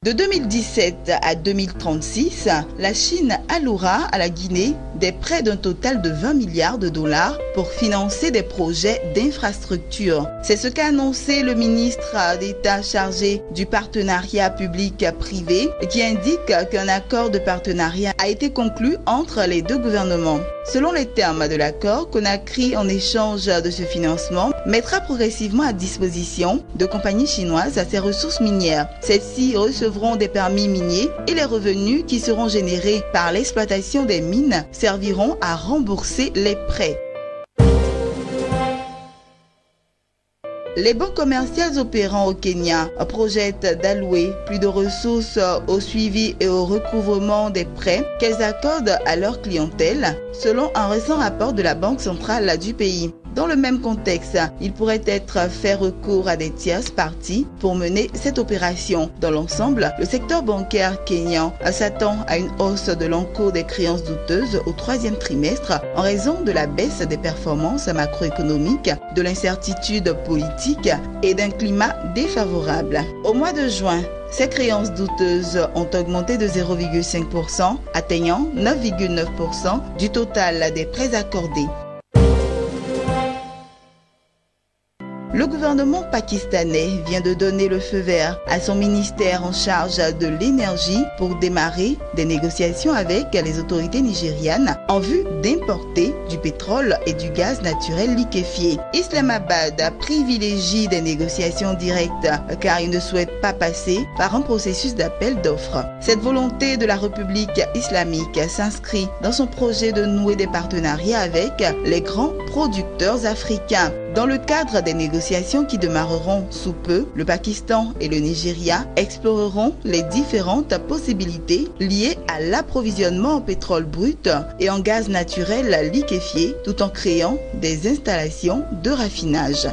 De 2017 à 2036, la Chine allouera à la Guinée des prêts d'un total de 20 milliards de dollars pour financer des projets d'infrastructure. C'est ce qu'a annoncé le ministre d'État chargé du partenariat public-privé qui indique qu'un accord de partenariat a été conclu entre les deux gouvernements. Selon les termes de l'accord, Conakry, en échange de ce financement, mettra progressivement à disposition de compagnies chinoises ses ressources minières. Celles-ci recevront des permis miniers et les revenus qui seront générés par l'exploitation des mines serviront à rembourser les prêts. Les banques commerciales opérant au Kenya projettent d'allouer plus de ressources au suivi et au recouvrement des prêts qu'elles accordent à leur clientèle, selon un récent rapport de la Banque centrale du pays. Dans le même contexte, il pourrait être fait recours à des tierces parties pour mener cette opération. Dans l'ensemble, le secteur bancaire kényan s'attend à une hausse de l'encours des créances douteuses au troisième trimestre en raison de la baisse des performances macroéconomiques, de l'incertitude politique et d'un climat défavorable. Au mois de juin, ces créances douteuses ont augmenté de 0,5%, atteignant 9,9% du total des prêts accordés. Le gouvernement pakistanais vient de donner le feu vert à son ministère en charge de l'énergie pour démarrer des négociations avec les autorités nigérianes en vue d'importer du pétrole et du gaz naturel liquéfié. Islamabad privilégie des négociations directes car il ne souhaite pas passer par un processus d'appel d'offres. Cette volonté de la République islamique s'inscrit dans son projet de nouer des partenariats avec les grands producteurs africains. Dans le cadre des négociations qui démarreront sous peu, le Pakistan et le Nigeria exploreront les différentes possibilités liées à l'approvisionnement en pétrole brut et en gaz naturel liquéfié tout en créant des installations de raffinage.